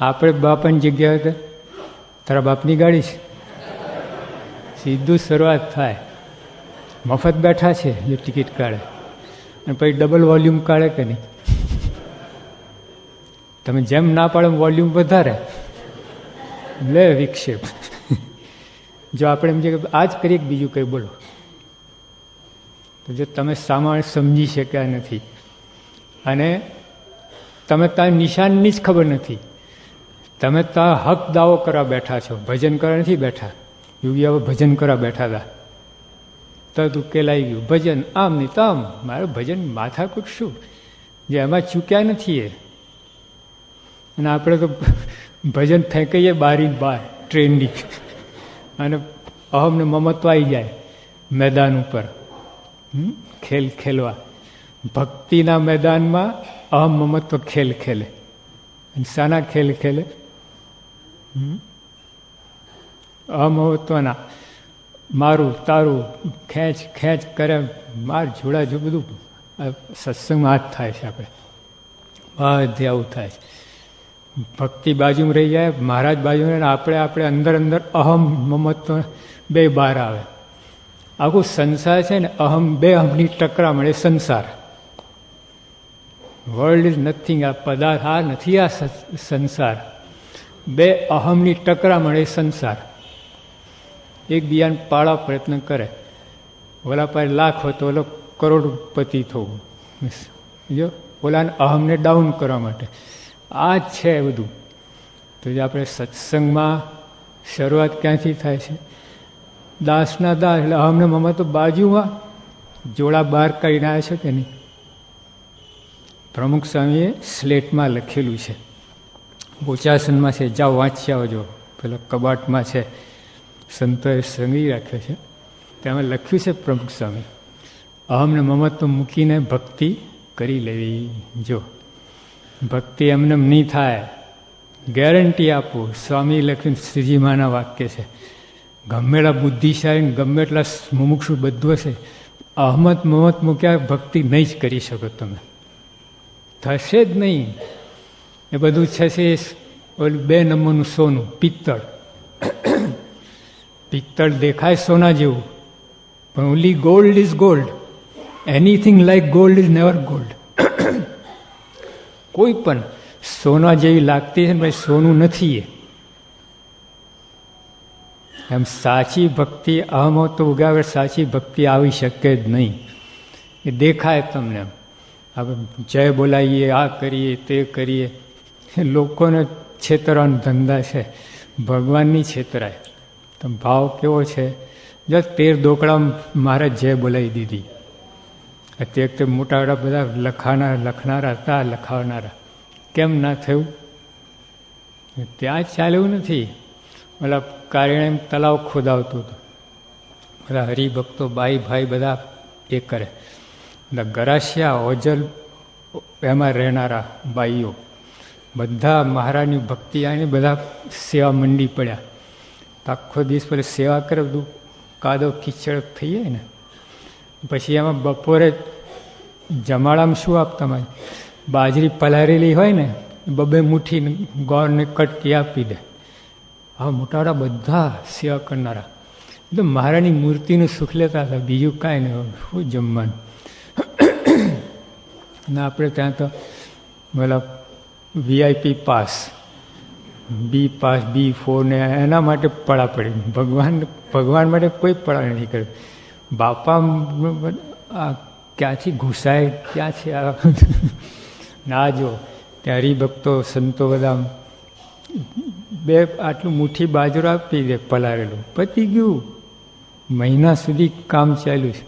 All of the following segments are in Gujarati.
આપણે બાપાની જગ્યાએ તો તારા બાપની ગાડી છે, સીધું શરૂઆત થાય. મફત બેઠા છે જે ટિકિટ કાઢે, અને પછી ડબલ વોલ્યુમ કાઢે કે નહીં? તમે જેમ ના પાડો વોલ્યુમ વધારે લે વિક્ષેપ. જો આપણે એમ છે કે આ જ કરીએ કે બીજું કંઈ બોલો, તો જો તમે સામાન્ય સમજી શક્યા નથી અને તમે ત્યાં નિશાનની જ ખબર નથી, તમે ત્યાં હક દાવો કરવા બેઠા છો, ભજન કરવા નથી બેઠા. યોગી હવે ભજન કરવા બેઠા હતા, તદ ઉકેલાઈ ગયું ભજન આમ નહીં તો આમ. મારું ભજન માથાકૂટ શું, જે એમાં ચૂક્યા નથી એ. અને આપણે તો ભજન ફેંકીએ બારી બહાર ટ્રેનની, અને અહમને મમત્વ આવી જાય મેદાન ઉપર ખેલ ખેલવા. ભક્તિના મેદાનમાં અહમ મમત્વ ખેલ ખેલે. અને શાના ખેલ ખેલે? અમહત્વના. મારું તારું ખેંચ ખેંચ કરે, માર જોડા જો બધું સત્સંગમાં જ થાય છે. આપણે બધે આવું થાય છે. ભક્તિ બાજુમાં રહી જાય, મહારાજ બાજુમાં રહે, આપણે અંદર અંદર અહમ મમત્વ બે બહાર આવે. આખું સંસાર છે ને અહમ બે અહમની ટકરા મળે સંસાર. World is nothing. આ પદાર્થ આ નથી, આ સંસાર. બે અહમની ટકરા મળે સંસાર. એકબીજાને પાળવા પ્રયત્ન કરે. ઓલા પાસે લાખ હોય તો ઓલો કરોડપતિ થવું, જો ઓલાને અહમને ડાઉન કરવા માટે. આ જ છે બધું. તો જે આપણે સત્સંગમાં શરૂઆત ક્યાંથી થાય છે? દાસના દાસ એટલે અહમને મમા તો બાજુમાં જોડા બહાર કાઢીને આવ્યા છે કે નહીં? પ્રમુખ સ્વામીએ સ્લેટમાં લખેલું છે, બોચાસનમાં છે, જાઓ વાંચી આવજો. પેલા કબાટમાં છે, સંતોએ સંગ્રહી રાખ્યો છે. તેમાં લખ્યું છે પ્રમુખ સ્વામી, અહમને મમત્વ મૂકીને ભક્તિ કરી લેવી. જો ભક્તિ એમને નહીં થાય, ગેરંટી આપું. સ્વામી લખ્યું, શ્રીજીમાના વાક્ય છે, ગમે એટલા બુદ્ધિશાળી, ગમે એટલા મુમુક્ષુ બધું હશે, અહમદ મમત મૂક્યા ભક્તિ નહીં જ કરી શકો તમે. થશે જ નહીં. એ બધું છે ઓલું 2 નંબરનું સોનું, પિત્તળ. પિત્તળ દેખાય સોના જેવું, પણ only gold is gold. Anything like gold is never gold. કોઈ પણ સોના જેવી લાગતી છે ને ભાઈ, સોનું નથી એ. એમ સાચી ભક્તિ અહમ તો ઉગાવે, સાચી ભક્તિ આવી શકે જ નહીં. એ દેખાય તમને. આપણે જય બોલાવીએ, આ કરીએ, તે કરીએ. લોકોને છેતરવાનો ધંધા છે, ભગવાનની છેતરાય. તો ભાવ કેવો છે? જો 13 દોકડા મારે જય બોલાવી દીધી. તે વખતે મોટા મોટા બધા લખનારા હતા, લખાવનારા. કેમ ના થયું? ત્યાં ચાલ્યું નથી. ઓલા કારણે તલાવ ખોદાવતું હતું. બધા હરિભક્તો બાઈ ભાઈ બધા એ કરે. બધા ગરાસિયા ઓજલ એમાં રહેનારા બાઈઓ બધા મહારાજની ભક્તિ આવીને બધા સેવા મંડી પડ્યા. આખો દિવસ પેલા સેવા કરે, બધું કાદવ કીચડ થઈ જાય ને. પછી એમાં બપોરે જમાડામાં શું આપતા હોય? બાજરી પલારેલી હોય ને, 2 મુઠ્ઠી ગોળને કટકી આપી દે. આ મોટા બધા સેવા કરનારા એટલે મહારાજની મૂર્તિનું સુખ લેતા હતા, બીજું કાંઈ નહીં. શું જમવાનું? ને આપણે ત્યાં તો પેલા VIP pass, B pass, B4 ને એના માટે પડા પડી. ભગવાન માટે કોઈ પડા નથી કર્યું. બાપા આ ક્યાંથી ઘૂસાય, ક્યાં છે આ? ના જો ત્યાં હરિભક્તો સંતો બધા 2 આટલું મુઠ્ઠી બાજરો આપી દે પલારેલું, પતી ગયું. મહિના સુધી કામ ચાલ્યું છે.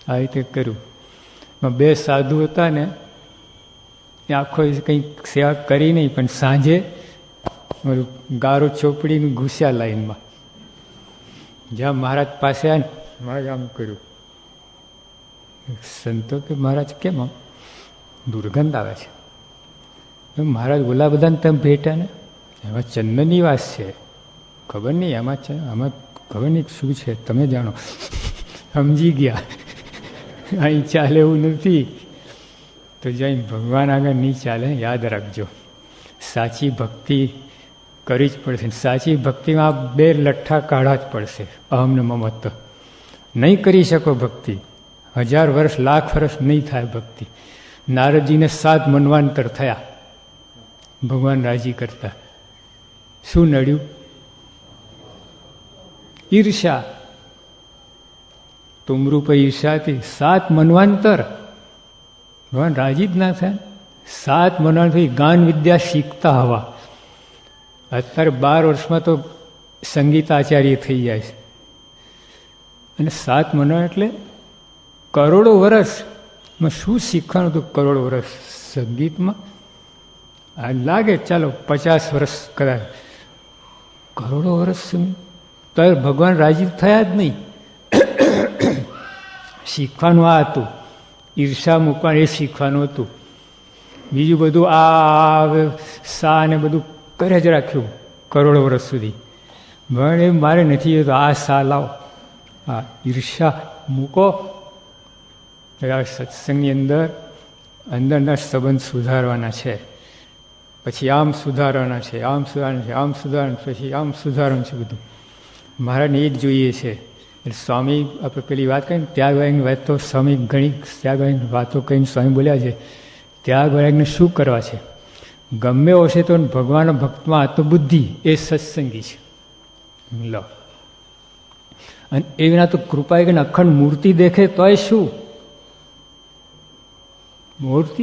આ રીતે કર્યું. 2 સાધુ હતા ને, એ આખો કંઈ સેવા કરી નહીં, પણ સાંજે ગારો ચોપડીનું ઘૂસ્યા લાઈનમાં. જ્યાં મહારાજ પાસે આવ્યા ને, મહારાજ આમ કર્યું. સંતો કે મહારાજ કેમ આમ દુર્ગંધ આવે છે? મહારાજ ઓલા બધાને તમે ભેટ્યા ને, એમાં ચંદનની વાસ છે, ખબર નહીં એમાં છે, આમાં ખબર નહીં શું છે, તમે જાણો. સમજી ગયા અહીં ચાલે એવું નથી. તો જઈ ભગવાન આગળ નહીં ચાલે, યાદ રાખજો. સાચી ભક્તિ કરવી જ પડશે. સાચી ભક્તિમાં 2 લઠ્ઠા કાઢવા જ પડશે, અહમ ને મમત્વ. નહીં કરી શકો ભક્તિ, 1000 વર્ષ, લાખ વર્ષ નહીં થાય ભક્તિ. નારદજીને 7 મન્વાંતર થયા ભગવાન રાજી કરતા. શું નડ્યું? ઈર્ષા. તુમરૂપ ઈર્ષા હતી. 7 મન્વાંતર ભગવાન રાજી જ ના થાય. 7 મન્વાંતર ગાન વિદ્યા શીખતા હવા. અત્યારે 12 વર્ષમાં તો સંગીત આચાર્ય થઈ જાય છે. અને 7 મન્વાંતર એટલે કરોડો વર્ષમાં શું શીખવાનું હતું? કરોડો વર્ષ સંગીતમાં આ લાગે ચાલો 50 વર્ષ કદાચ, કરોડો વર્ષ તો ભગવાન રાજી થયા જ નહીં. શીખવાનું આ હતું, ઈર્ષા મૂકવાનું એ શીખવાનું હતું. બીજું બધું આ સા ને બધું કરે જ રાખ્યું કરોડો વર્ષ સુધી. પણ એ મારે નથી જોતું, આ સા લાવો, આ ઈર્ષા મૂકો. સત્સંગની અંદરના સંબંધ સુધારવાના છે, પછી આમ સુધારવાના છે, આમ સુધારવાનું છે, આમ સુધારવાનું, પછી આમ સુધારવાનું છે. બધું મહારાજને એ જ જોઈએ છે. એટલે સ્વામી આપણે પેલી વાત કહીને ત્યાગ વૈરાગની વાત તો સ્વામી ઘણી ત્યાગ વૈરાગની વાતો કહીને સ્વામી બોલ્યા છે. ત્યાગ વૈરાગને શું કરવા છે? ગમે હશે તો ભગવાન ભક્તમાં આત્મબુદ્ધિ એ સત્સંગી છે. લો, અને એ વિના તો કૃપા કરીને અખંડ મૂર્તિ દેખે તોય શું? મૂર્તિ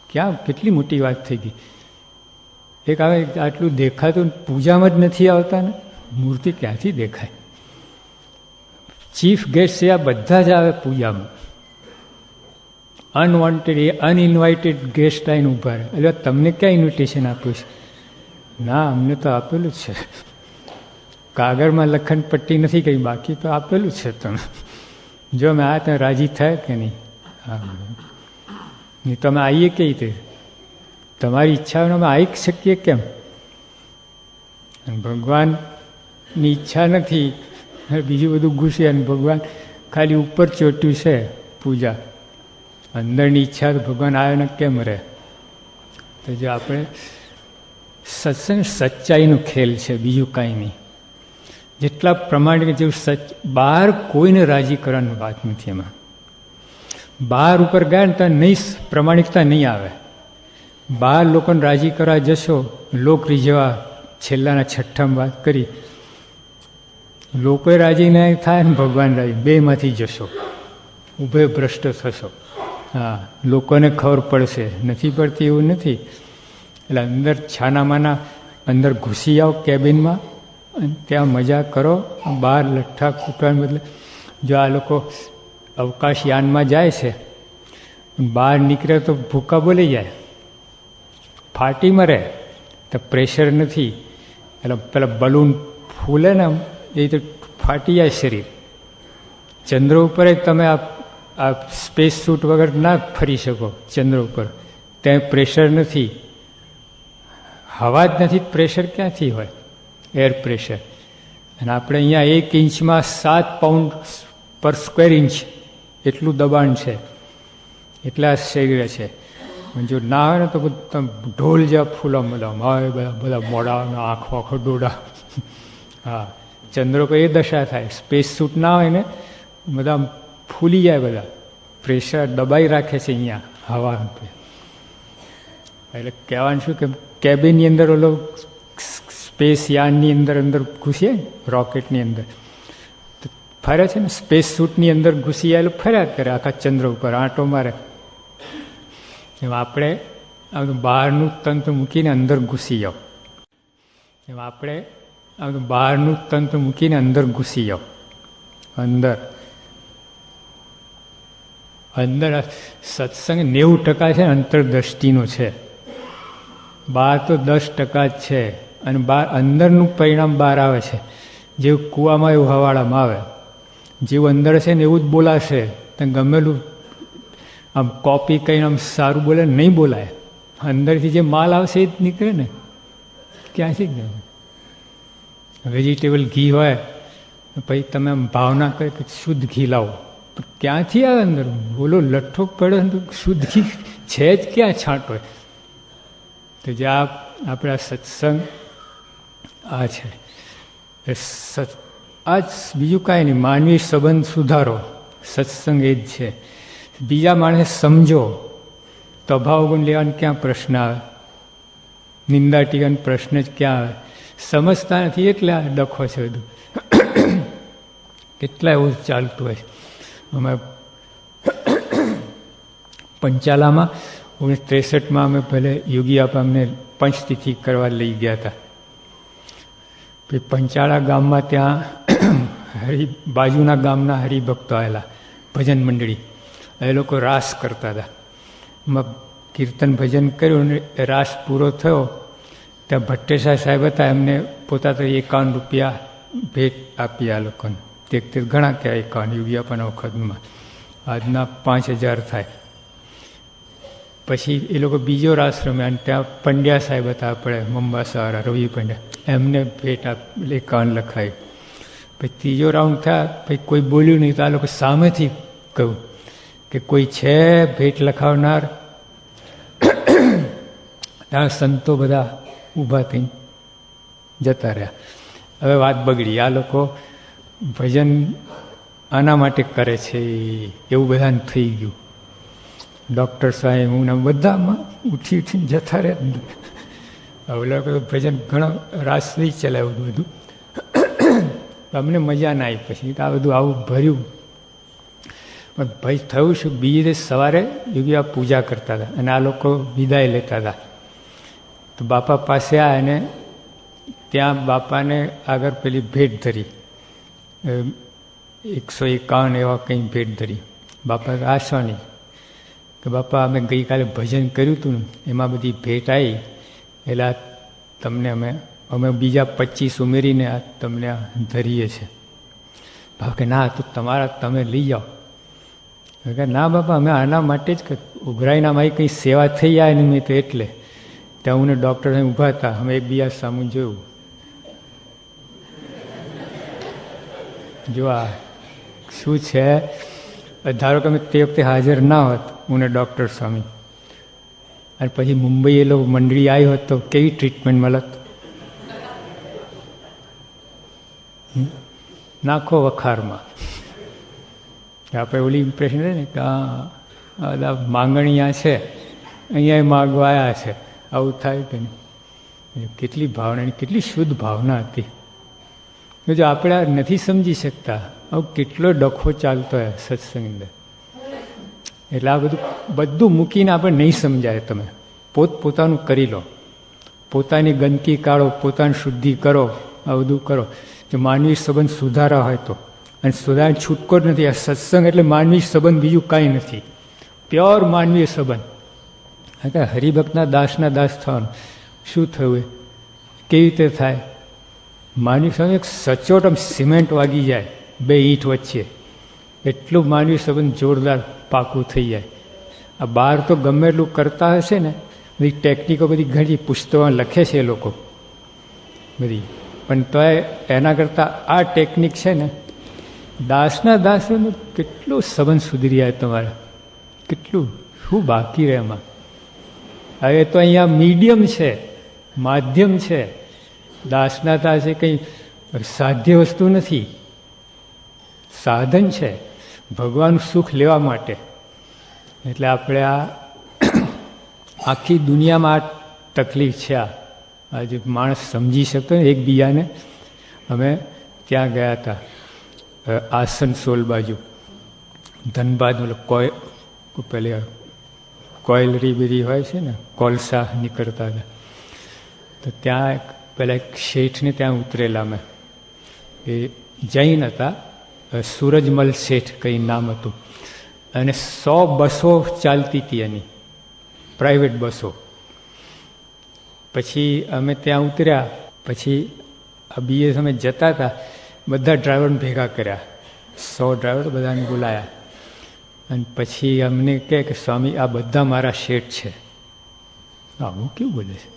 ક્યાં કેટલી મોટી વાત થઈ ગઈ. એક આવે આટલું દેખાતું પૂજામાં જ નથી આવતા ને, મૂર્તિ ક્યાંથી દેખાય? ચીફ ગેસ્ટ છે આ બધા જ આવે પૂજામાં. અનવોન્ટેડ અનઇન્વાઇટેડ ગેસ્ટ આવીને ઉભા રહે. એટલે તમને ક્યાં ઇન્વિટેશન આપ્યું છે? ના, અમને તો આપેલું જ છે. કાગળમાં લખન પટ્ટી નથી કહી, બાકી તો આપેલું છે. તમે જો અમે આ ત્યાં રાજી થાય કે નહીં? હા, નહીં તમે આવીએ કઈ રીતે? તમારી ઈચ્છા અમે આવી શકીએ કેમ? ભગવાનની ઈચ્છા નથી, બીજું બધું ઘૂસે. અને ભગવાન ખાલી ઉપર ચોટ્યું છે પૂજા, અંદરની ઈચ્છા તો ભગવાન આવે ને કેમ રહે? તો જો આપણે સત્સંગ સચ્ચાઈનો ખેલ છે, બીજું કાંઈ નહીં. જેટલા પ્રમાણિક જેવું બહાર કોઈને રાજી કરવાની વાત નથી. એમાં બહાર ઉપર ગયા ને તો નહીં, પ્રમાણિકતા નહીં આવે. બહાર લોકોને રાજી કરવા જશો, લોક રીઝવા છેલ્લાના 6ઠામાં વાત કરી, લોકોએ રાજી નહીં થાય ને ભગવાન રાજી, બેમાંથી જશો, ઉભે ભ્રષ્ટ થશો. હા, લોકોને ખબર પડશે, નથી પડતી એવું નથી. એટલે અંદર છાનામાના અંદર ઘૂસી આવો કેબિનમાં, અને ત્યાં મજા કરો. બહાર લઠ્ઠા કૂટવાને બદલે જો આ લોકો અવકાશયાનમાં જાય છે, બહાર નીકળે તો ભૂકા બોલી જાય, ફાટી મરે. તો પ્રેશર નથી, એટલે પેલા બલૂન ફૂલે ને એ તો ફાટી જાય શરીર. ચંદ્ર ઉપર જ તમે આ સ્પેસ સૂટ વગર ના ફરી શકો. ચંદ્ર ઉપર ત્યાં પ્રેશર નથી, હવા જ નથી, પ્રેશર ક્યાંથી હોય? Air pressure. અને આપણે અહીંયા 1 ઇંચમાં 7 પાઉન્ડ પર સ્ક્વેર ઇંચ એટલું દબાણ છે, એટલા શરીર છે. જો ના હોય ને તો તમે ઢોલ જેવા ફૂલા બધા મોડા આંખો ડોડા. હા, ચંદ્ર પર એ દશા થાય. સ્પેસ સૂટ ના હોય ને બધા ફૂલી જાય, બધા પ્રેશર દબાઈ રાખે છે અહીંયા હવા. એટલે કહેવાનું શું કે કેબિનની અંદર ઓલો સ્પેસ યાનની અંદર ઘૂસીએ, રોકેટની અંદર ફરે છે ને, સ્પેસ સૂટની અંદર ઘૂસી આવેલું ફર્યા કરે આખા ચંદ્ર ઉપર આંટો મારે. એમ આપણે બહારનું તંત્ર મૂકીને અંદર ઘૂસી જાઓ. એમ આપણે બહારનું તંત્ર મૂકીને અંદર ઘૂસી જાઓ. અંદર સત્સંગ 90% છે, અંતરદ્રષ્ટિનો છે. બહાર તો 10% જ છે. અને બહાર અંદરનું પરિણામ બહાર આવે છે. જેવું કૂવામાં એવું હવાડામાં આવે. જેવું અંદર છે ને એવું જ બોલાશે. તમે ગમેલું આમ કોપી કરીને આમ સારું બોલે નહીં બોલાય. અંદરથી જે માલ આવશે એ જ નીકળે ને. ક્યાંથી વેજીટેબલ ઘી હોય પછી તમે આમ ભાવના કરે કે શુદ્ધ ઘી લાવો, ક્યાંથી આવે અંદર? બોલો લઠ્ઠો પડે તો શુદ્ધ ઘી છે જ ક્યાં? છાંટો તો જે આપણા સત્સંગ આ છે આ જ બીજું કાંઈ નહીં, માનવી સંબંધ સુધારો સત્સંગ એ જ છે. બીજા માણસે સમજો તો અભાવ ગુણ લેવાનો ક્યાં પ્રશ્ન આવે, નિંદા ટીકાનો પ્રશ્ન જ ક્યાં આવે. સમજતા નથી એટલે આ ડખો છે બધું. કેટલા એવું ચાલતું હોય. અમે પંચાલામાં 1963 અમે ભલે યોગી આપા અમને પંચતિથિ કરવા લઈ ગયા હતા. પછી પંચાળા ગામમાં ત્યાં બાજુના ગામના હરિભક્તો આવેલા, ભજન મંડળી. એ લોકો રાસ કરતા હતા. એમાં કીર્તન ભજન કર્યું અને રાસ પૂરો થયો ત્યાં ભટ્ટેસા સાહેબ હતા, એમને પોતાના 51 રૂપિયા ભેટ આપી આ લોકોને. તે ઘણા કહેવાય 51 યોગી આપવાના વખતમાં, આજના 5000 થાય. પછી એ લોકો બીજો રાસ રમ્યા અને ત્યાં પંડ્યા સાહેબ હતા આપણે મંબાસાવાળા, રવિ પંડ્યા, એમને ભેટ 51 લખાવી. પછી ત્રીજો રાઉન્ડ થયા, પછી કોઈ બોલ્યું નહીં તો આ લોકો સામેથી કહ્યું કે કોઈ છે ભેટ લખાવનાર? ત્યાં સંતો બધા ઊભા થઈને જતા રહ્યા. હવે વાત બગડી. આ લોકો ભજન આના માટે કરે છે એવું બધાને થઈ ગયું. ડૉક્ટર સાહેબ હું બધામાં ઉઠીને જતા રહ્યા. હવે લોકો ભજન ઘણા રાસ નહીં ચલાવ્યું બધું. અમને મજા ના આવી. પછી આ બધું આવું ભર્યું. પણ ભાઈ થયું શું, બીજે દિવસ સવારે યોગી આ પૂજા કરતા હતા અને આ લોકો વિદાય લેતા હતા. તો બાપા પાસે આ અને ત્યાં બાપાને આગળ પેલી ભેટ ધરી, 151 એવા કંઈ ભેટ ધરી. બાપા આશાની કે બાપા અમે ગઈકાલે ભજન કર્યું હતું ને એમાં બધી ભેટ આવી, એટલે તમને અમે બીજા 25 ઉમેરીને આ તમને ધરીએ છીએ. બાપા કે ના, તો તમારા તમે લઈ જાઓ. કે ના બાપા, અમે આના માટે જ કે ઉઘરાઈને અમારી કંઈ સેવા થઈ જાય નિમિત્તે એટલે. ત્યાં હું ડૉક્ટર સાહેબ ઊભા હતા, અમે એકબીજા સામું જોયું. જો આ શું છે, ધારો કે અમે તે વખતે હાજર ના હોત હું ડૉક્ટર સ્વામી, અને પછી મુંબઈ એ લોકો મંડળી આવી હોત તો કેવી ટ્રીટમેન્ટ મળત? નાખો વખારમાં. આપણે ઓલી ઇમ્પ્રેશન રહે ને કે આ માંગણીયા છે, અહીંયા માગવા આવ્યા છે, આવું થાય કે નહીં? કેટલી ભાવના, કેટલી શુદ્ધ ભાવના હતી. જો આપણે આ નથી સમજી શકતા, આવું કેટલો ડખો ચાલતો હોય સત્સંગ અંદર. એટલે આ બધું મૂકીને આપણે નહીં સમજાય. તમે પોતાનું કરી લો, પોતાની ગંદકી કાઢો, પોતાની શુદ્ધિ કરો, આ બધું કરો. જો માનવી સંબંધ સુધારા હોય તો, અને સુધાર છૂટકો જ નથી. આ સત્સંગ એટલે માનવી સંબંધ, બીજું કાંઈ નથી. પ્યોર માનવીય સંબંધ. હરિભક્તના દાસના દાસ થવાનું શું થયું? કેવી રીતે થાય? માનવી સંબંધ એક સચોટ આમ સિમેન્ટ વાગી જાય બે ઈંટ વચ્ચે, એટલું માનવી સંબંધ જોરદાર પાકું થઈ જાય. આ બહાર તો ગમે એટલું કરતા હશે ને, બધી ટેકનિકો બધી ઘણી પુસ્તકોમાં લખે છે એ લોકો બધી, પણ તોય એના કરતાં આ ટેકનિક છે ને, દાસના દાસોનો કેટલો સંબંધ સુધરી જાય તમારે, કેટલું શું બાકી રહે એમાં. હવે તો અહીંયા મીડિયમ છે, માધ્યમ છે. દાસના દાસ એ કંઈ સાધ્ય વસ્તુ નથી, સાધન છે ભગવાનનું સુખ લેવા માટે. એટલે આપણે આ આખી દુનિયામાં આ તકલીફ છે. આજે માણસ સમજી શકતો ને એકબીજાને. અમે ત્યાં ગયા હતા આસનસોલ બાજુ, ધનબાદ, મતલબ પેલે કોયલરી બધી હોય છે ને, કોલસા નીકળતા હતા. તો ત્યાં પેલા એક શેઠને ત્યાં ઉતરેલા અમે. એ જૈન હતા, સૂરજમલ શેઠ કંઈ નામ હતું. અને 100 બસો ચાલતી હતી એની, પ્રાઇવેટ બસો. પછી અમે ત્યાં ઉતર્યા, પછી આ બીએ અમે જતા હતા, બધા ડ્રાઈવરને ભેગા કર્યા, 100 ડ્રાઈવર બધાને બોલાયા. અને પછી અમને કહે કે સ્વામી આ બધા મારા શેઠ છે. આવું કેવું બોલે છે?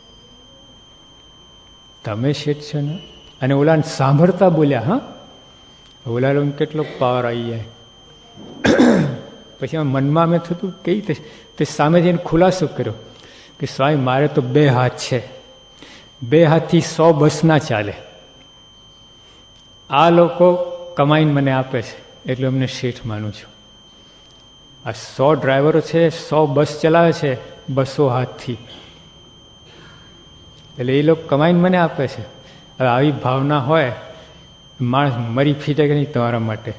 તમે શેઠ છો ને? અને ઓલાને સાંભળતા બોલ્યા. હા, ઓલા લોકોને કેટલો પાવર આવી જાય. પછી મનમાં અમે થતું કઈ તે સામે જઈને ખુલાસો કર્યો કે સ્વામી મારે તો 2 હાથ છે, 2 હાથથી 100 બસ ના ચાલે. આ લોકો કમાઈને મને આપે છે એટલે અમને શેઠ માનું છું. આ 100 ડ્રાઈવરો છે, 100 બસ ચલાવે છે 200 હાથથી, એટલે એ લોકો કમાઈને મને આપે છે. હવે આવી ભાવના હોય, માણસ મરી ફીટે કે નહીં તમારા માટે?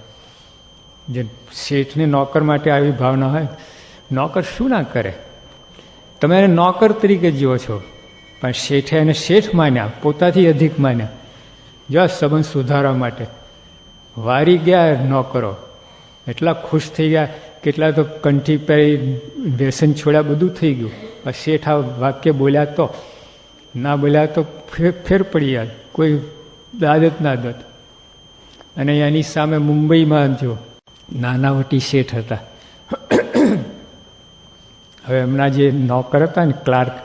જે શેઠને નોકર માટે આવી ભાવના હોય, નોકર શું ના કરે? તમે એને નોકર તરીકે જુઓ છો, પણ શેઠે એને શેઠ માન્યા, પોતાથી અધિક માન્યા. જો સંબંધ સુધારવા માટે વારી ગયા નોકરો, એટલા ખુશ થઈ ગયા, કેટલા તો કંઠી પહેરી વ્યસન છોડ્યા, બધું થઈ ગયું. આ શેઠ આ વાક્ય બોલ્યા તો ના બોલ્યા તો ફેર પડી ગયા, કોઈ દાદત ના દત. અને એની સામે મુંબઈમાં જો નાનાવટી શેઠ હતા. હવે એમના જે નોકર હતા ને ક્લાર્ક,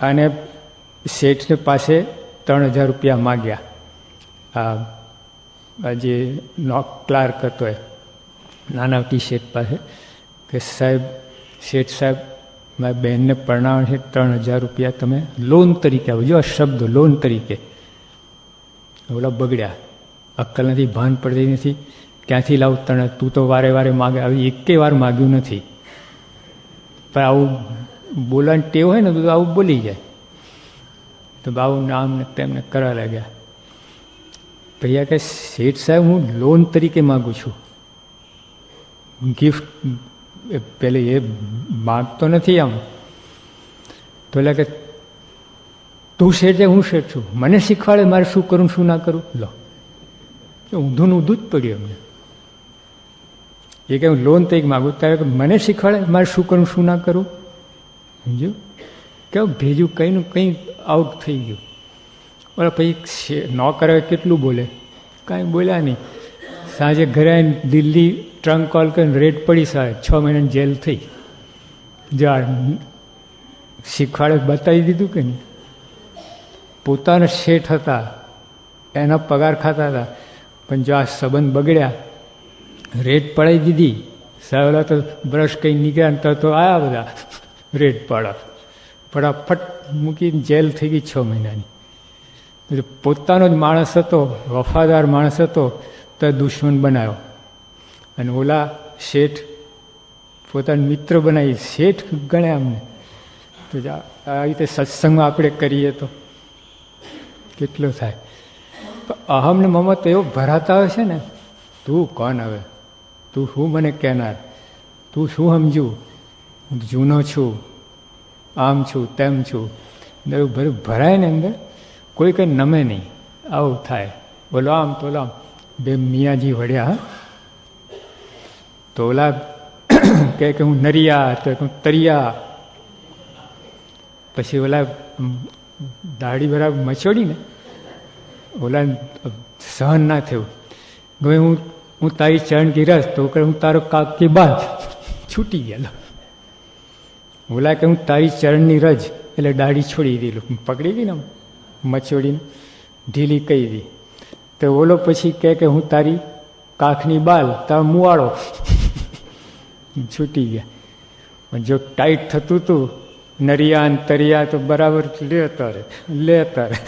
અને શેઠને પાસે 3000 રૂપિયા માગ્યા. આ જે ક્લાર્ક હતો એ નાનાવટી શેઠ પાસે, કે સાહેબ, શેઠ સાહેબ, મારી બહેનને પરણાવવા છે, 3000 રૂપિયા તમે લોન તરીકે આપો. જો આ શબ્દ લોન તરીકે. ઓલા બગડ્યા, અક્કલ નથી, ભાન પડતી નથી, ક્યાંથી લાવું તને? તું તો વારે વારે માગે, આવી એકેય વાર માગ્યું નથી. પણ આવું બોલવાની ટેવ હોય ને તો આવું બોલી જાય. તો બાબુ નામ ને તેમને કરવા લાગ્યા. ભૈયા કે શેઠ સાહેબ, હું લોન તરીકે માગું છું, ગિફ્ટ. પેલે એ માગતો નથી આમ. તો એટલે કે તું શેઠ છે, હું શેઠ છું, મને શીખવાડે મારે શું કરું શું ના કરું. લો, ઊંધું ઊંધું જ પડ્યું અમને. એ કે હું લોન તરીકે માગું, ત્યારે મને શીખવાડે મારે શું કરું શું ના કરું. સમજ્યું? કેવું ભેજું, કંઈનું કંઈ આઉટ થઈ ગયું. ઓલા પછી નોકર કેટલું બોલે, કાંઈ બોલ્યા નહીં. સાંજે ઘરે આવીને દિલ્હી ટ્રંક કોલ કરીને રેડ પડી, સાહેબ 6 મહિનાની જેલ થઈ. જો શીખવાડે બતાવી દીધું કે નહીં. પોતાના શેઠ હતા, એના પગાર ખાતા હતા, પણ જો આ સંબંધ બગડ્યા, રેડ પડાવી દીધી. સાહેબ તો બ્રશ કંઈ નીકળ્યા તો આવ્યા બધા રેડ પાડા, ફટાફટ મૂકીને જેલ થઈ ગઈ 6 મહિનાની. પોતાનો જ માણસ હતો, વફાદાર માણસ હતો, તો દુશ્મન બનાવ્યો. અને ઓલા શેઠ પોતાનો મિત્ર બનાવી, શેઠ ગણ્યા અમને. તો આ રીતે સત્સંગમાં આપણે કરીએ તો કેટલો થાય. અહમ ને મમત એવો ભરાતા હોય છે ને, તું કોણ હવે, તું શું મને કહેનાર, તું શું સમજુ, હું જૂનો છું, આમ છું તેમ છું, એવું ભરું ભરાય ને અંદર, કોઈ કંઈ નમે નહીં. આવું થાય. બોલો આમ તો આમ. 2 મિયાજી વળ્યા. તો ઓલા કે હું નરિયા, તો હું તરિયા. પછી ઓલા દાઢી બરાબર મચોડી ને, ઓલા સહન ના થયું. હવે હું તારી ચરણ ગીરસ, તો હું તારો કાકી બાદ છૂટી ગયેલો. ઓલા કે હું તારી ચરણની રજ, એટલે દાઢી છોડી દીધું, પકડી ગઈ ને મચોડીને ઢીલી કહી દી. તો ઓલો પછી કે હું તારી કાખની બાલ, તારો મુવાડો, છૂટી ગયા. પણ જો ટાઈટ થતું હતું નરિયા તરિયા, તો બરાબર લેતા રહે.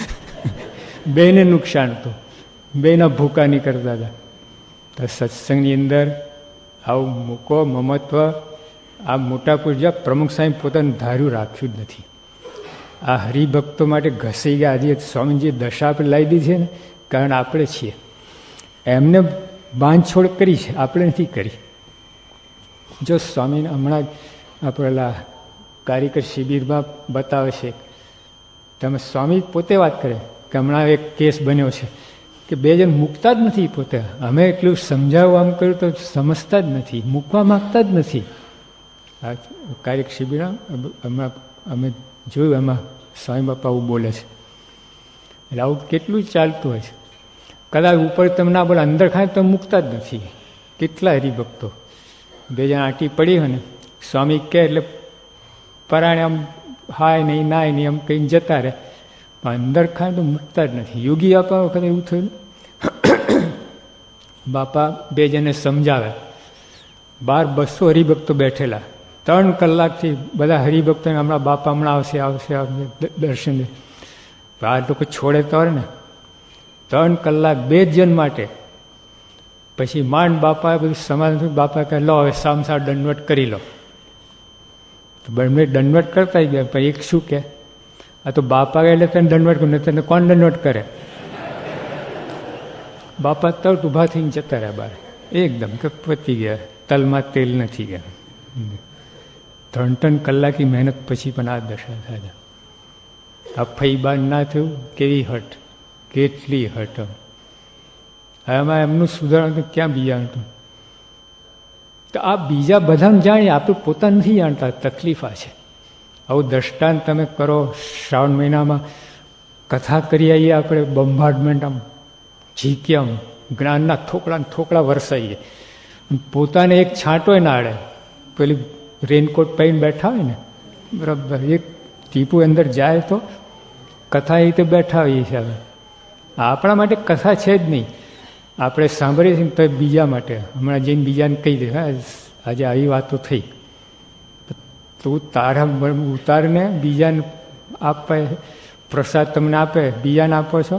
બેને નુકસાન હતું, બેના ભૂકા નીકળતા હતા. તો સત્સંગની અંદર આવું મૂકો મમત્વ. આ મોટા પૂજ્ય પ્રમુખ સાહેબ પોતાનું ધાર્યું રાખ્યું જ નથી. આ હરિભક્તો માટે ઘસી ગયા. આજે સ્વામીજી દશા આપણે લાવી દીધી છે ને, કારણ આપણે છીએ. એમને બાંધછોડ કરી છે, આપણે નથી કરી. જો સ્વામીને હમણાં આપણા કારીકર શિબિરમાં બતાવે છે, તમે સ્વામી પોતે વાત કરે કે હમણાં એક કેસ બન્યો છે કે 2 જણ મૂકતા જ નથી પોતે. અમે એટલું સમજાવવું આમ કર્યું તો સમજતા જ નથી, મૂકવા માગતા જ નથી. આ કારીકર શિબિરમાં હમણાં અમે જોયું, એમાં સ્વામી બાપા આવું બોલે છે. એટલે આવું કેટલું ચાલતું હોય છે. કદાચ ઉપર તમે ના બોલે, અંદર ખાય તો મૂકતા જ નથી. કેટલા હરિભક્તો 2 જણ આંટી પડી હોય ને, સ્વામી કહે એટલે પરાણે આમ હાય નહીં નાય નહીં, આમ કંઈ જતા રહે, પણ અંદર ખાય તો મૂકતા જ નથી. યોગી આપવા વખતે એવું થયું. બાપા 2 જણને સમજાવે, 1200 હરિભક્તો બેઠેલા, 3 કલાકથી બધા હરિભક્તો હમણાં બાપા હમણાં આવશે દર્શન. આ લોકો છોડે તો ને 3 કલાક 2 જણ માટે. પછી માંડ બાપા બધું સમાધાન. બાપા કહે લો હવે સામસાર દંડવટ કરી લો. તો બંને દંડવટ કરતા ગયા. પણ એક શું કે આ તો બાપા એટલે તને દંડવટ કરું, તને કોણ દંડવટ કરે? બાપા તરત ઊભા થઈને જતા રહ્યા બહાર. એકદમ કે પતી ગયા, તલમાં તેલ નથી ગયા. 3 કલાકની મહેનત પછી પણ આ દશા થાય. આ ફૈબા ના થયું, કેવી હટ, કેટલી હટ. આમાં એમનું સુધારણ ક્યાં બીજા હતું? તો આ બીજા બધાને જાણીએ, આપણે પોતા નથી જાણતા. તકલીફ આ છે. આવું દ્રષ્ટાંત તમે કરો. શ્રાવણ મહિનામાં કથા કરી આવીએ આપણે, બોમ્બાર્ડમેન્ટ આમ ઝીકે, આમ જ્ઞાનના થોકડા વરસાઈએ. પોતાને એક છાંટોય ના આડે. પેલી રેનકોટ પહેરીને બેઠા હોય ને, બરાબર, એક ટીપું અંદર જાય તો કથા એ રીતે બેઠા હોઈએ છીએ. હવે આપણા માટે કથા છે જ નહીં. આપણે સાંભળીએ છીએ તો બીજા માટે. હમણાં જઈને બીજાને કહી દે, હા આજે આવી વાતો થઈ, તું તારા ઉતારને બીજાને આપે. પ્રસાદ તમને આપે, બીજાને આપો છો.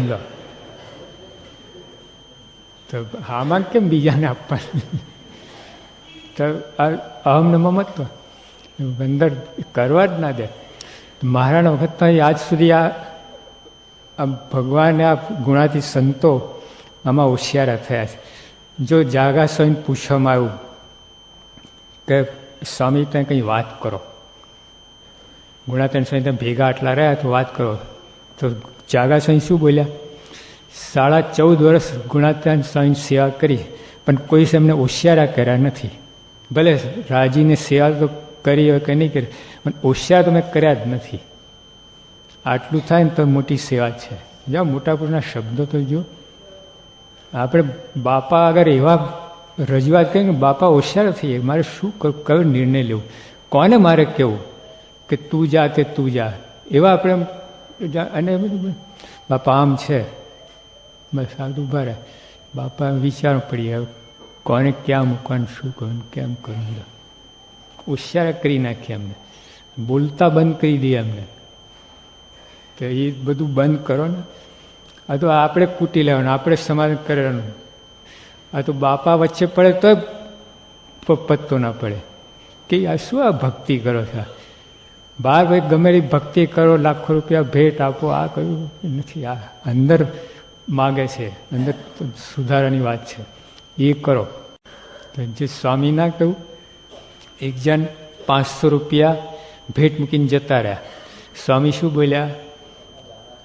લો તો આમાં કેમ બીજાને આપવાનું? તો અહમને મમત્વ અંદર કરવા જ ના દે. મહારાણા વખત આજ સુધી આ ભગવાન, આ ગુણાતી સંતો આમાં હોશિયારા થયા છે. જો જાગા સ્વામીને પૂછવામાં આવ્યું કે સ્વામી ત્યાં કંઈ વાત કરો, ગુણાતીન સ્વામી ત્યાં ભેગા આટલા રહ્યા તો વાત કરો. તો જાગા સ્વામી શું બોલ્યા? 14.5 વર્ષ ગુણાતીન સ્વામીની સેવા કરી, પણ કોઈ એમને હોશિયારા કર્યા નથી. ભલે રાજીને સેવા તો કરી હોય કે નહીં કરી, પણ હોશિયાર તમે કર્યા જ નથી. આટલું થાય ને તો મોટી સેવા છે. જો મોટા પુરુષના શબ્દો તો જો. આપણે બાપા આગળ એવા રજૂઆત કરીએ કે બાપા હોશિયાર થઈએ, મારે શું કરું, કયો નિર્ણય લેવું, કોને મારે કહેવું કે તું જા તે તું જા, એવા આપણે. અને બાપા આમ છે, બસ આ ઉભા રહે. બાપા વિચાર પડી કોને ક્યાં મૂકવાનું, શું કરવું, કેમ કરવું. હોશિયાર કરી નાખીએ અમને, બોલતા બંધ કરી દઈએ અમને. તો એ બધું બંધ કરો ને. આ તો આપણે કૂટી લેવાનું, આપણે સમાધાન કરવાનું. આ તો બાપા વચ્ચે પડે તો પત્તો ના પડે કે આ શું આ ભક્તિ કરો છો. બહાર ભાઈ ગમે એ ભક્તિ કરો, લાખો રૂપિયા ભેટ આપો, આ કયું નથી. આ અંદર માગે છે, અંદર સુધારાની વાત છે, એ કરો. તો જે સ્વામી ના કહ્યું, એક જણ 500 રૂપિયા ભેટ મૂકીને જતા રહ્યા. સ્વામી શું બોલ્યા?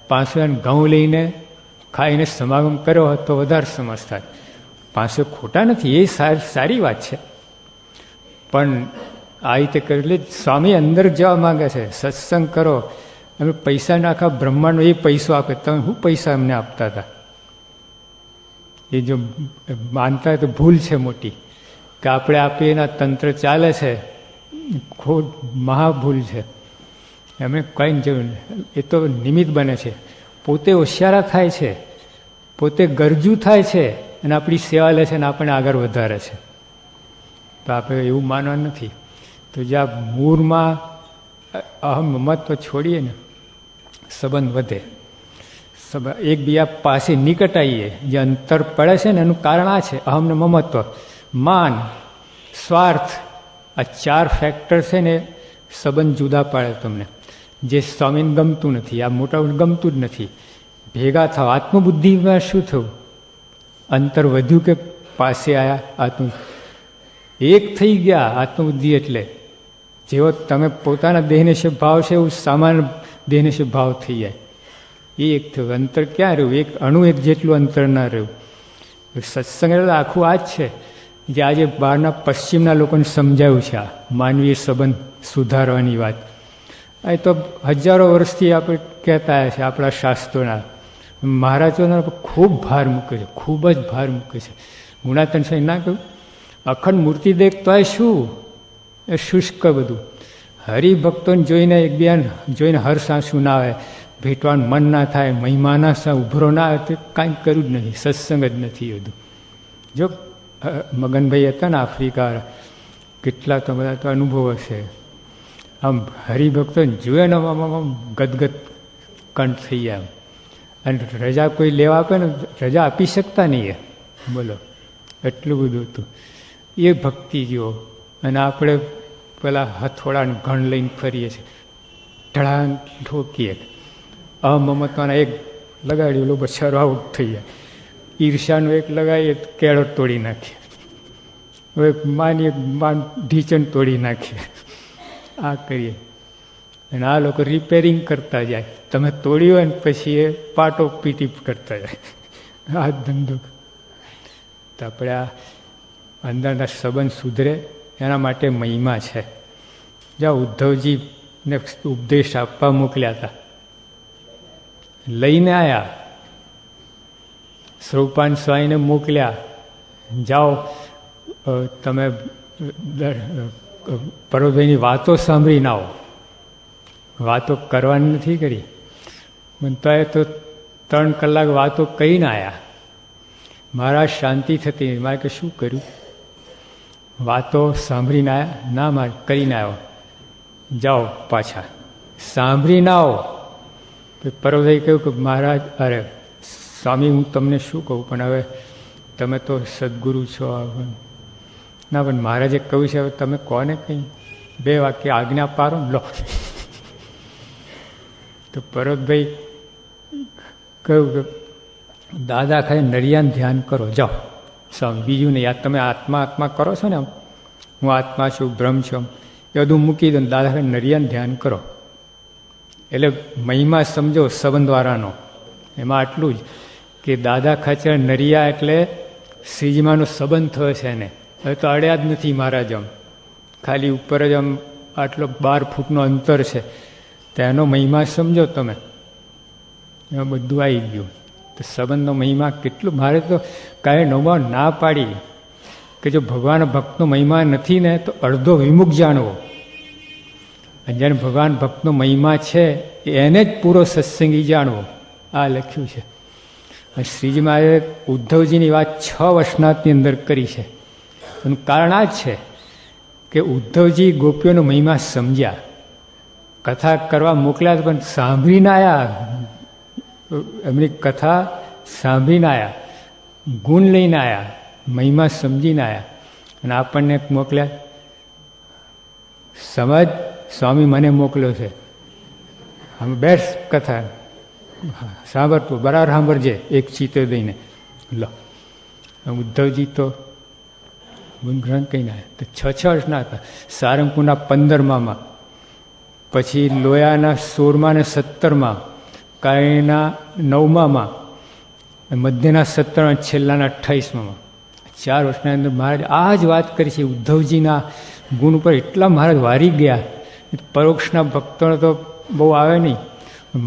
500 ઘઉં લઈને ખાઈને સમાગમ કર્યો હોત તો વધારે સમજ થાય. 500 ખોટા નથી, એ સારી વાત છે. પણ આ રીતે કરી એટલે સ્વામી અંદર જવા માંગે છે. સત્સંગ કરો, અમે પૈસા નાખા બ્રહ્માંડનો એ પૈસો આપે. તમે શું પૈસા અમને આપતા હતા? એ જો માનતા તો ભૂલ છે મોટી, કે આપણે આપીએ એના તંત્ર ચાલે છે, ખોટ મહાભૂલ છે. એમને કંઈ જરૂર નહીં. એ તો નિમિત્ત બને છે. પોતે હોશિયારા થાય છે, પોતે ગરજુ થાય છે, અને આપણી સેવા લે છે અને આપણને આગળ વધારે છે. તો આપણે એવું માનવા નથી. તો જ્યાં મૂળમાં અહમ મમત્વ છોડીએ ને, સંબંધ વધે. એકબીજા પાસે નિકટ આવીએ. જે અંતર પડે છે ને એનું કારણ આ છે, અહમ ને મમત્વ, માન, સ્વાર્થ. આ 4 ફેક્ટર છે ને સંબંધ જુદા પાડે તમને. જે સ્વામીને ગમતું નથી, આ મોટા ગમતું જ નથી. ભેગા થાવ. આત્મબુદ્ધિમાં શું થયું? અંતર વધ્યું કે પાસે આવ્યા? એક થઈ ગયા આત્મબુદ્ધિ. એટલે જેવો તમે પોતાના દેહને છે ભાવ છે, એવું સામાન્ય દેહને છે ભાવ થઈ જાય. એ એક થયું. અંતર ક્યાં રહ્યું? એક અણુ એક જેટલું અંતર ના રહ્યું. સત્સંગ એટલે આખું આ જ છે, જે આજે બહારના પશ્ચિમના લોકોને સમજાયું છે. આ માનવીય સંબંધ સુધારવાની વાત. એ તો હજારો વર્ષથી આપણે કહેતા આવ્યા છે. આપણા શાસ્ત્રોના મહારાજોના ખૂબ ભાર મૂકે છે, ખૂબ જ ભાર મૂકે છે. ગુણાતીન સ્વામી ના કહ્યું, અખંડ મૂર્તિ દેખતા શું એ શુષ્ક બધું. હરિભક્તોને જોઈને એકબીજાને જોઈને હર્ષ આંસુ ના આવે, ભેટવાનું મન ના થાય, મહિમાના ઉભરો ના આવે, તો કાંઈ કર્યું જ નથી. સત્સંગ જ નથી બધું. જો મગનભાઈ હતા ને આફ્રિકા, કેટલા તો બધા તો અનુભવ હશે. આમ હરિભક્તો જુએ ને આમ ગદગદ કંઠ થઈ જાય. અને રજા કોઈ લેવા આપે ને રજા આપી શકતા નહીં એ, બોલો એટલું બધું હતું એ ભક્તિ જેવો. અને આપણે પેલા હથોડાને ઘણ લઈને ફરીએ છીએ, ઢળાન ઠોકીએ. અમમતાના એક લગાડ્યું લોકો બચારો આઉટ થઈ જાય. ઈર્ષાનું એક લગાવીએ કેળો તોડી નાખીએ. હવે માની ઢીચણ તોડી નાખીએ. આ કરીએ અને આ લોકો રિપેરિંગ કરતા જાય. તમે તોડ્યું હોય ને પછી એ પાટો પીટી કરતા જાય. આ ધંધો. તો આપણે આ અંદરના સંબંધ સુધરે એના માટે મહિમા છે. જ્યાં ઉદ્ધવજીને ઉપદેશ આપવા મોકલ્યા હતા, લઈને આવ્યા. સ્વરૂપાન સ્વામીને મોકલ્યા, જાઓ તમે પર્વતભાઈની વાતો સાંભળીને આવો. વાતો કરવાની નથી કરી. તો એ તો 3 કલાક વાતો કહીને આવ્યા. મારા શાંતિ થતી. મારે કે શું કર્યું? વાતો સાંભળીને આવ્યા? ના, મારે કરીને આવ્યો. જાઓ પાછા સાંભળીને આવો. પર્વતભાઈ કહ્યું કે મહારાજ, અરે સ્વામી હું તમને શું કહું, પણ હવે તમે તો સદગુરુ છો. ના, પણ મહારાજે કહ્યું છે હવે તમે કોને કંઈ 2 વાક્ય આજ્ઞા પારો લો. તો પર્વતભાઈ કહ્યું કે દાદા ખાલી નરિયાન ધ્યાન કરો, જાઓ સ્વામી, બીજું નહીં. આ તમે આત્મા આત્મા કરો છો ને, હું આત્મા છું, બ્રહ્મ છું, એ બધું મૂકી દો. દાદા ખાલી નરિયાન ધ્યાન કરો. એટલે મહિમા સમજો સંબંધવાળાનો. એમાં આટલું જ કે દાદા ખાચર નરિયા એટલે શ્રીજીમાનો સંબંધ થયો છે એને. હવે તો અડ્યા જ નથી મહારાજ. આમ ખાલી ઉપર જ આમ આટલો 12 ફૂટનો અંતર છે. તો એનો મહિમા સમજો તમે. એમાં બધું આવી ગયું. તો સંબંધનો મહિમા કેટલું. મારે તો કાંઈ નવમાં ના પાડી કે જો ભગવાન ભક્તનો મહિમા નથી ને તો અડધો વિમુખ જાણવો. અને જેને ભગવાન ભક્તનો મહિમા છે એને જ પૂરો સત્સંગી જાણવો. આ લખ્યું છે. અને શ્રીજી મહારાજે ઉદ્ધવજીની વાત 6 વર્ષનાથની અંદર કરી છે. એનું કારણ આ જ છે કે ઉદ્ધવજી ગોપીઓનો મહિમા સમજ્યા. કથા કરવા મોકલ્યા પણ સાંભળીને આવ્યા. એમની કથા સાંભળીને આવ્યા, ગુણ લઈને આવ્યા, મહિમા સમજીને આવ્યા. અને આપણને મોકલ્યા, સમજ સ્વામી મને મોકલ્યો છે, આમ બેસ કથા સાંભળતું બરાબર સાંભળજે, એક ચિત્ત દઈને લો. ઉદ્ધવજી તો ગુણગ્રહણ કહીને આવ્યા. તો 6 વર્ષના હતા. સારંગપુરના 15માં, પછી લોયાના 16માં ને 17માં, કાળીના 9માં, મધ્યના 17માં, છેલ્લાના 28માં. 4 વર્ષના અંદર મહારાજ આ જ વાત કરી છે. ઉદ્ધવજીના ગુણ ઉપર એટલા મહારાજ વારી ગયા. પરોક્ષના ભક્તોને તો બહુ આવે નહીં.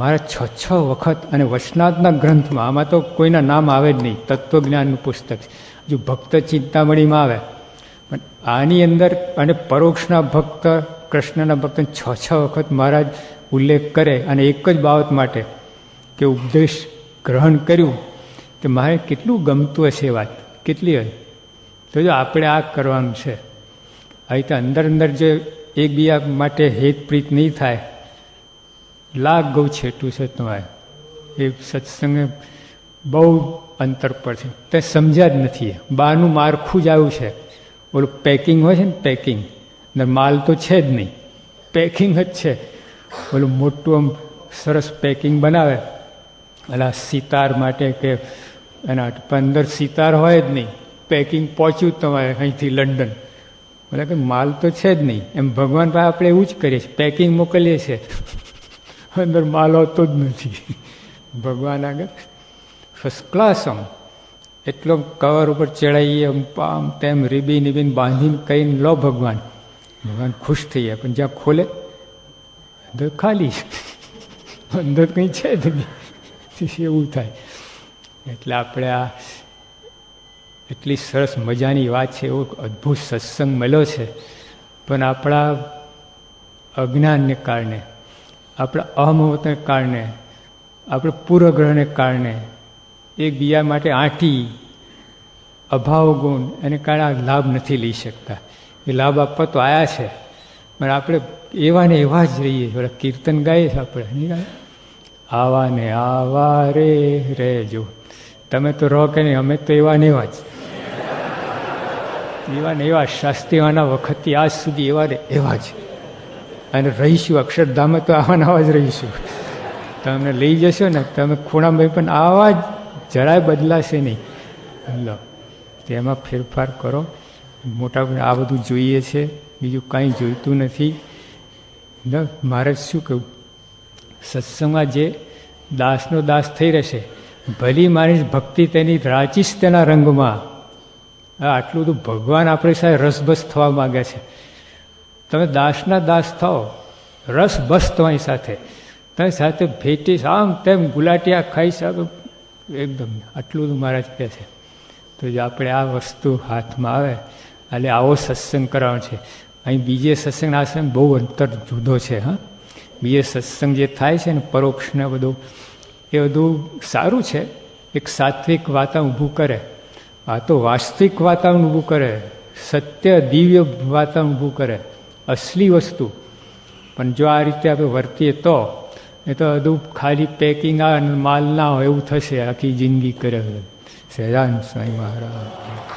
મારે 6 વખત, અને વચનાથના ગ્રંથમાં, આમાં તો કોઈના નામ આવે જ નહીં, તત્વજ્ઞાનનું પુસ્તક જો ભક્ત ચિંતામણીમાં આવે, પણ આની અંદર અને પરોક્ષના ભક્ત, કૃષ્ણના ભક્તને 6 વખત મહારાજ ઉલ્લેખ કરે. અને એક જ બાબત માટે કે ઉપદેશ ગ્રહણ કર્યું. તો મારે કેટલું ગમતું હશે વાત, કેટલી હોય. તો જો આપણે આ કરવાનું છે. આ રીતે અંદર અંદર જે એકબીજા માટે હેતપ્રીત નહીં થાય, લાખ ગૌ છેટું છે તમારે. એ સત્સંગ બહુ અંતર પર છે. તે સમજ્યા જ નથી. બહારનું માળખું જ આવ્યું છે. ઓલું પેકિંગ હોય છે ને, પેકિંગ, અંદર માલ તો છે જ નહીં, પેકિંગ જ છે. ઓલું મોટું આમ સરસ પેકિંગ બનાવે એટલે સિતાર માટે કે એના અંદર સિતાર હોય જ નહીં. પેકિંગ પહોંચ્યું તમારે અહીંથી લંડન, એટલે કે માલ તો છે જ નહીં. એમ ભગવાન પાસે આપણે એવું જ કરીએ છીએ, પેકિંગ મોકલીએ છીએ, અંદર માલ હોતો જ નથી. ભગવાન આગળ ફર્સ્ટ ક્લાસ આમ એટલો કવર ઉપર ચડાવીએ, આમ તેમ રીબીન રીબીન બાંધીને કહીને લો ભગવાન. ભગવાન ખુશ થઈ જાય. પણ જ્યાં ખોલે અંદર ખાલી, અંદર કંઈ છે જ નહીં. એવું થાય. એટલે આપણે આ એટલી સરસ મજાની વાત છે, એવો અદ્ભુત સત્સંગ મળ્યો છે. પણ આપણા અજ્ઞાનને કારણે, આપણા અહમવતને કારણે, આપણે પૂર્વગ્રહને કારણે એકબીજા માટે આંટી અભાવ ગુણ એને કારણે આ લાભ નથી લઈ શકતા. એ લાભ આપવા તો આવ્યા છે, પણ આપણે એવા ને એવા જ રહીએ. થોડા કીર્તન ગાઈએ છીએ આપણે, નહીં ગાય? આવા ને આવા રે રહેજો. તમે તો રહો કે નહીં, અમે તો એવા ને એવા જ, એવા ને એવા શાસ્ત્રીઓના વખતથી આજ સુધી એવા ને એવા જ, અને રહીશું. અક્ષરધામે તો આવા ને આવા જ રહીશું. તમને લઈ જશો ને તમે ખૂણામાં પણ આવા જ, જરાય બદલાશે નહીં. લો, તેમાં ફેરફાર કરો. મોટા આ બધું જોઈએ છે, બીજું કાંઈ જોઈતું નથી. મારે શું કહ્યું, સત્સંગમાં જે દાસનો દાસ થઈ રહેશે, ભલી મારી ભક્તિ તેની રાચીશ તેના રંગમાં. આટલું બધું ભગવાન આપણી સાથે રસબસ થવા માગે છે. તમે દાસના દાસ થાઓ, રસબસ તમારી સાથે, તમે સાથે ભેટીશ, આમ તેમ ગુલાટિયા ખાઈશ, એકદમ આટલું બધું મહારાજ કહે છે. તો જો આપણે આ વસ્તુ હાથમાં આવે, એટલે આવો સત્સંગ કરવાનો છે. અહીં બીજે સત્સંગના આશ્રમ બહુ અંતર જુદો છે. હા, બીજે સત્સંગ જે થાય છે ને, પરોક્ષને બધું, એ બધું સારું છે, એક સાત્વિક વાતાવરણ ઊભું કરે. આ તો વાસ્તવિક વાતાવરણ ઊભું કરે, સત્ય દિવ્ય વાતાવરણ ઊભું કરે, અસલી વસ્તુ. પણ જો આ રીતે આપણે વર્તીએ તો એ તો બધું ખાલી પેકિંગ આ માલ ના હોય એવું થશે. આખી જિંદગી કરે. સહેજાન સ્વામી મહારાજ.